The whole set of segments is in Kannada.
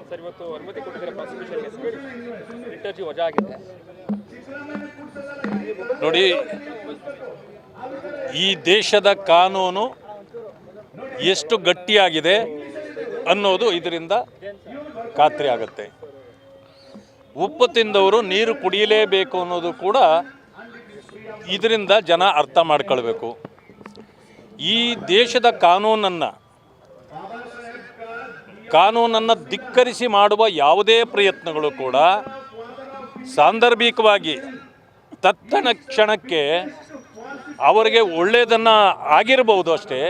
ಸರ್, ಇವತ್ತು ಅನುಮತಿ ಕೊಟ್ಟಿದ್ದಾರೆ ಪ್ರಾಸಿಕ್ಯೂಷನ್ಗೆ, ರಿಟರ್ಜಿ ವಜಾ ಆಗಿದೆ. ನೋಡಿ, ಈ ದೇಶದ ಕಾನೂನು ಎಷ್ಟು ಗಟ್ಟಿಯಾಗಿದೆ ಅನ್ನೋದು ಇದರಿಂದ ಖಾತ್ರಿ ಆಗುತ್ತೆ. ಉಪ್ಪು ತಿಂದವರು ನೀರು ಕುಡಿಯಲೇಬೇಕು ಅನ್ನೋದು ಕೂಡ ಇದರಿಂದ ಜನ ಅರ್ಥ ಮಾಡ್ಕೊಳ್ಬೇಕು. ಈ ದೇಶದ ಕಾನೂನನ್ನು ಧಿಕ್ಕರಿಸಿ ಮಾಡುವ ಯಾವುದೇ ಪ್ರಯತ್ನಗಳು ಕೂಡ ಸಾಂದರ್ಭಿಕವಾಗಿ ತತ್ತಣ ಕ್ಷಣಕ್ಕೆ ಅವರಿಗೆ ಒಳ್ಳೆಯದನ್ನು ಆಗಿರಬಹುದು ಅಷ್ಟೇ.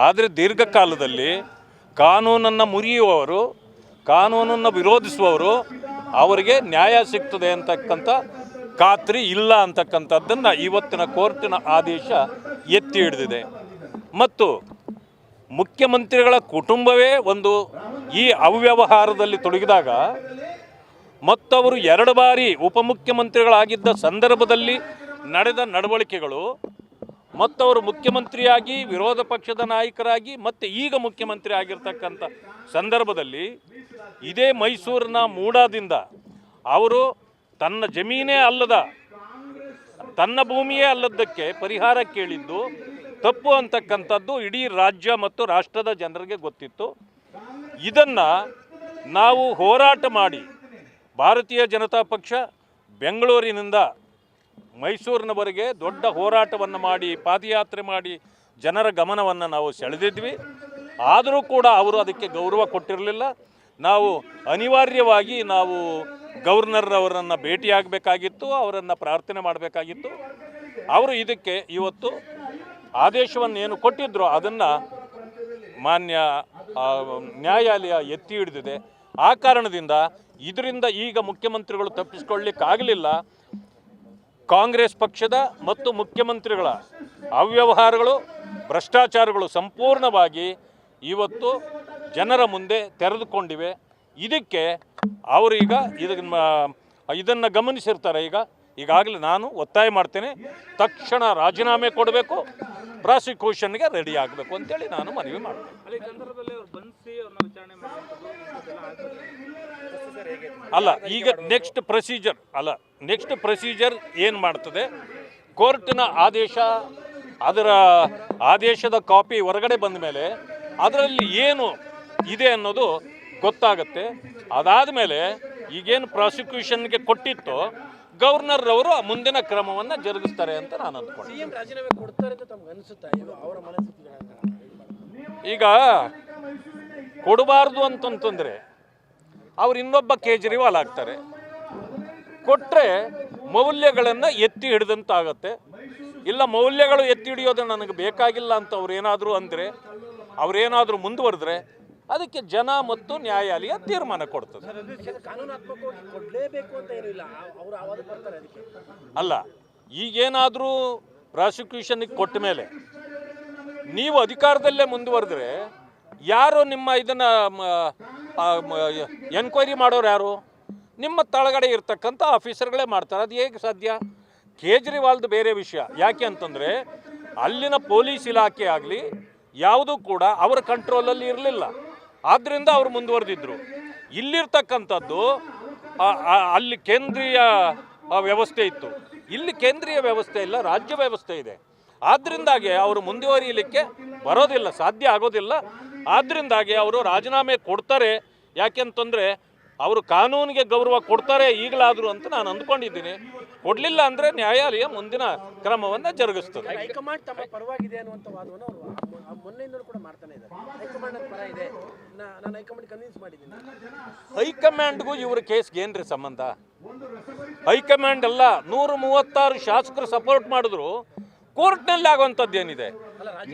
ಆದರೆ ದೀರ್ಘಕಾಲದಲ್ಲಿ ಕಾನೂನನ್ನು ಮುರಿಯುವವರು, ಕಾನೂನನ್ನು ವಿರೋಧಿಸುವವರು ಅವರಿಗೆ ನ್ಯಾಯ ಸಿಗ್ತದೆ ಅಂತಕ್ಕಂಥ ಖಾತ್ರಿ ಇಲ್ಲ ಅಂತಕ್ಕಂಥದ್ದನ್ನು ಇವತ್ತಿನ ಕೋರ್ಟಿನ ಆದೇಶ ಎತ್ತಿ ಹಿಡಿದಿದೆ. ಮತ್ತು ಮುಖ್ಯಮಂತ್ರಿಗಳ ಕುಟುಂಬವೇ ಒಂದು ಈ ಅವ್ಯವಹಾರದಲ್ಲಿ ತೊಡಗಿದಾಗ ಮತ್ತವರು 2 ಬಾರಿ ಉಪಮುಖ್ಯಮಂತ್ರಿಗಳಾಗಿದ್ದ ಸಂದರ್ಭದಲ್ಲಿ ನಡೆದ ನಡವಳಿಕೆಗಳು, ಮತ್ತವರು ಮುಖ್ಯಮಂತ್ರಿಯಾಗಿ ವಿರೋಧ ಪಕ್ಷದ ನಾಯಕರಾಗಿ ಮತ್ತೆ ಈಗ ಮುಖ್ಯಮಂತ್ರಿ ಆಗಿರ್ತಕ್ಕಂಥ ಸಂದರ್ಭದಲ್ಲಿ ಇದೇ ಮೈಸೂರಿನ ಮೂಡಾದಿಂದ ಅವರು ತನ್ನ ಜಮೀನೇ ಅಲ್ಲದ, ತನ್ನ ಭೂಮಿಯೇ ಅಲ್ಲದಕ್ಕೆ ಪರಿಹಾರ ಕೇಳಿದ್ದು ತಪ್ಪು ಅಂತಕ್ಕಂಥದ್ದು ಇಡೀ ರಾಜ್ಯ ಮತ್ತು ರಾಷ್ಟ್ರದ ಜನರಿಗೆ ಗೊತ್ತಿತ್ತು. ಇದನ್ನು ನಾವು ಹೋರಾಟ ಮಾಡಿ ಭಾರತೀಯ ಜನತಾ ಪಕ್ಷ ಬೆಂಗಳೂರಿನಿಂದ ಮೈಸೂರಿನವರೆಗೆ ದೊಡ್ಡ ಹೋರಾಟವನ್ನು ಮಾಡಿ, ಪಾದಯಾತ್ರೆ ಮಾಡಿ ಜನರ ಗಮನವನ್ನು ನಾವು ಸೆಳೆದಿದ್ವಿ. ಆದರೂ ಕೂಡ ಅವರು ಅದಕ್ಕೆ ಗೌರವ ಕೊಟ್ಟಿರಲಿಲ್ಲ. ನಾವು ಅನಿವಾರ್ಯವಾಗಿ ಗವರ್ನರ್ ಅವರನ್ನು ಭೇಟಿಯಾಗಬೇಕಾಗಿತ್ತು, ಅವರನ್ನು ಪ್ರಾರ್ಥನೆ ಮಾಡಬೇಕಾಗಿತ್ತು. ಅವರು ಇದಕ್ಕೆ ಇವತ್ತು ಆದೇಶವನ್ನು ಏನು ಕೊಟ್ಟಿದ್ರೋ ಅದನ್ನು ಮಾನ್ಯ ನ್ಯಾಯಾಲಯ ಎತ್ತಿ ಹಿಡಿದಿದೆ. ಆ ಕಾರಣದಿಂದ ಇದರಿಂದ ಈಗ ಮುಖ್ಯಮಂತ್ರಿಗಳು ತಪ್ಪಿಸಿಕೊಳ್ಳಲಿಕ್ಕಾಗಲಿಲ್ಲ. ಕಾಂಗ್ರೆಸ್ ಪಕ್ಷದ ಮತ್ತು ಮುಖ್ಯಮಂತ್ರಿಗಳ ಅವ್ಯವಹಾರಗಳು, ಭ್ರಷ್ಟಾಚಾರಗಳು ಸಂಪೂರ್ಣವಾಗಿ ಇವತ್ತು ಜನರ ಮುಂದೆ ತೆರೆದುಕೊಂಡಿವೆ. ಇದಕ್ಕೆ ಅವರು ಈಗ ಇದನ್ನು ಗಮನಿಸಿರ್ತಾರೆ. ಈಗಾಗಲೇ ನಾನು ಒತ್ತಾಯ ಮಾಡ್ತೇನೆ, ತಕ್ಷಣ ರಾಜೀನಾಮೆ ಕೊಡಬೇಕು, ಪ್ರಾಸಿಕ್ಯೂಷನ್ಗೆ ರೆಡಿ ಆಗಬೇಕು ಅಂತೇಳಿ ನಾನು ಮನವಿ ಮಾಡ್ತೇನೆ. ಅಲ್ಲ, ಈಗ ನೆಕ್ಸ್ಟ್ ಪ್ರೊಸೀಜರ್ ಏನು ಮಾಡ್ತದೆ, ಕೋರ್ಟಿನ ಆದೇಶ, ಅದರ ಆದೇಶದ ಕಾಪಿ ಹೊರಗಡೆ ಬಂದ ಮೇಲೆ ಅದರಲ್ಲಿ ಏನು ಇದೆ ಅನ್ನೋದು ಗೊತ್ತಾಗುತ್ತೆ. ಅದಾದ ಮೇಲೆ ಈಗೇನು ಪ್ರಾಸಿಕ್ಯೂಷನ್ಗೆ ಕೊಟ್ಟಿತ್ತು ಗವರ್ನರ್ ಅವರು ಮುಂದಿನ ಕ್ರಮವನ್ನು ಜರುಗಿಸ್ತಾರೆ ಅಂತ ನಾನು ಅಂದ್ಕೊಂಡು. ಈಗ ಕೊಡಬಾರ್ದು ಅಂತಂತಂದರೆ ಅವ್ರು ಇನ್ನೊಬ್ಬ ಕೇಜ್ರಿವಾಲ್ ಆಗ್ತಾರೆ. ಕೊಟ್ಟರೆ ಮೌಲ್ಯಗಳನ್ನು ಎತ್ತಿ ಹಿಡಿದಂತಾಗತ್ತೆ. ಇಲ್ಲ, ಮೌಲ್ಯಗಳು ಎತ್ತಿ ಹಿಡಿಯೋದು ನನಗೆ ಬೇಕಾಗಿಲ್ಲ ಅಂತ ಅವರೇನಾದರೂ ಮುಂದುವರೆದ್ರೆ ಅದಕ್ಕೆ ಜನ ಮತ್ತು ನ್ಯಾಯಾಲಯ ತೀರ್ಮಾನ ಕೊಡ್ತದೆ. ಅಲ್ಲ, ಈಗೇನಾದರೂ ಪ್ರಾಸಿಕ್ಯೂಷನ್ಗೆ ಕೊಟ್ಟ ಮೇಲೆ ನೀವು ಅಧಿಕಾರದಲ್ಲೇ ಮುಂದುವರೆದ್ರೆ ಯಾರು ನಿಮ್ಮ ಇದನ್ನು ಎನ್ಕ್ವೈರಿ ಮಾಡೋರು ಯಾರು? ನಿಮ್ಮ ತಳಗಡೆ ಇರ್ತಕ್ಕಂಥ ಆಫೀಸರ್ಗಳೇ ಮಾಡ್ತಾರೆ. ಅದು ಹೇಗೆ ಸಾಧ್ಯ? ಕೇಜ್ರಿವಾಲ್ದು ಬೇರೆ ವಿಷಯ. ಯಾಕೆ ಅಂತಂದರೆ ಅಲ್ಲಿನ ಪೊಲೀಸ್ ಇಲಾಖೆ ಆಗಲಿ ಯಾವುದೂ ಕೂಡ ಅವರ ಕಂಟ್ರೋಲಲ್ಲಿ ಇರಲಿಲ್ಲ. ಆದ್ದರಿಂದ ಅವರು ಮುಂದುವರೆದಿದ್ದರು. ಇಲ್ಲಿರ್ತಕ್ಕಂಥದ್ದು ಅಲ್ಲಿ ಕೇಂದ್ರೀಯ ವ್ಯವಸ್ಥೆ ಇತ್ತು, ಇಲ್ಲಿ ಕೇಂದ್ರೀಯ ವ್ಯವಸ್ಥೆ ಇಲ್ಲ, ರಾಜ್ಯ ವ್ಯವಸ್ಥೆ ಇದೆ. ಆದ್ದರಿಂದಾಗಿ ಅವರು ಮುಂದುವರಿಯಲಿಕ್ಕೆ ಬರೋದಿಲ್ಲ, ಸಾಧ್ಯ ಆಗೋದಿಲ್ಲ. ಆದ್ದರಿಂದಾಗಿ ಅವರು ರಾಜೀನಾಮೆ ಕೊಡ್ತಾರೆ. ಯಾಕೆಂತಂದರೆ ಅವರು ಕಾನೂನಿಗೆ ಗೌರವ ಕೊಡ್ತಾರೆ ಈಗಲಾದರೂ ಅಂತ ನಾನು ಅಂದ್ಕೊಂಡಿದ್ದೀನಿ. ಕೊಡಲಿಲ್ಲ ಅಂದರೆ ನ್ಯಾಯಾಲಯ ಮುಂದಿನ ಕ್ರಮವನ್ನು ಜರುಗಿಸ್ತದೆ. ಹೈಕಮಾಂಡ್ ತಮ್ಮ ಪರವಾಗಿದೆ ಅನ್ನುವಂಥ ವಾದವನ್ನು ಅವರು ಮೊನ್ನೆಯಿಂದಲೂ ಕೂಡ ಮಾಡ್ತಾನೆ ಇದ್ದಾರೆ. ಹೈಕಮಾಂಡ್ ಪರ ಇದೆ, ನಾನು ಹೈಕಮಾಂಡ್ ಕನ್ವಿನ್ಸ್ ಮಾಡಿದ್ದೀನಿ. ಹೈಕಮಾಂಡ್ಗೂ ಇವರ ಕೇಸ್ಗೆ ಏನ್ರಿ ಸಂಬಂಧ? ಹೈಕಮಾಂಡ್ ಎಲ್ಲ 136 ಶಾಸಕರು ಸಪೋರ್ಟ್ ಮಾಡಿದ್ರು, ಕೋರ್ಟ್ನಲ್ಲಿ ಆಗುವಂಥದ್ದು ಏನಿದೆ?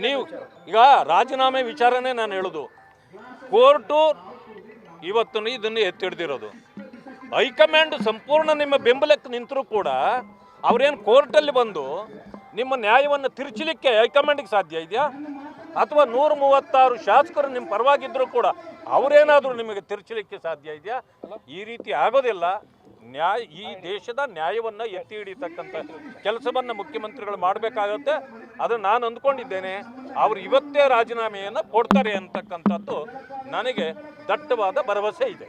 ನೀವು ಈಗ ರಾಜೀನಾಮೆ ವಿಚಾರನೇ ನಾನು ಹೇಳೋದು, ಕೋರ್ಟು ಇವತ್ತು ಇದನ್ನು ಎತ್ತಿಡ್ದಿರೋದು. ಹೈಕಮಾಂಡ್ ಸಂಪೂರ್ಣ ನಿಮ್ಮ ಬೆಂಬಲಕ್ಕೆ ನಿಂತರೂ ಕೂಡ ಅವರೇನು ಕೋರ್ಟಲ್ಲಿ ಬಂದು ನಿಮ್ಮ ನ್ಯಾಯವನ್ನು ತಿರುಚಲಿಕ್ಕೆ ಹೈಕಮಾಂಡಿಗೆ ಸಾಧ್ಯ ಇದೆಯಾ? ಅಥವಾ 136 ಶಾಸಕರು ನಿಮ್ಮ ಪರವಾಗಿದ್ದರೂ ಕೂಡ ಅವರೇನಾದರೂ ನಿಮಗೆ ತಿರುಚಲಿಕ್ಕೆ ಸಾಧ್ಯ ಇದೆಯಾ? ಈ ರೀತಿ ಆಗೋದಿಲ್ಲ. ಈ ದೇಶದ ನ್ಯಾಯವನ್ನು ಎತ್ತಿ ಹಿಡಿತಕ್ಕಂಥ ಕೆಲಸವನ್ನು ಮುಖ್ಯಮಂತ್ರಿಗಳು ಮಾಡಬೇಕಾಗತ್ತೆ. ಅದು ನಾನು ಅಂದ್ಕೊಂಡಿದ್ದೇನೆ. ಅವರು ಇವತ್ತೇ ರಾಜೀನಾಮೆಯನ್ನು ಕೊಡ್ತಾರೆ ಅಂತಕ್ಕಂಥದ್ದು ನನಗೆ ದಟ್ಟವಾದ ಭರವಸೆ ಇದೆ.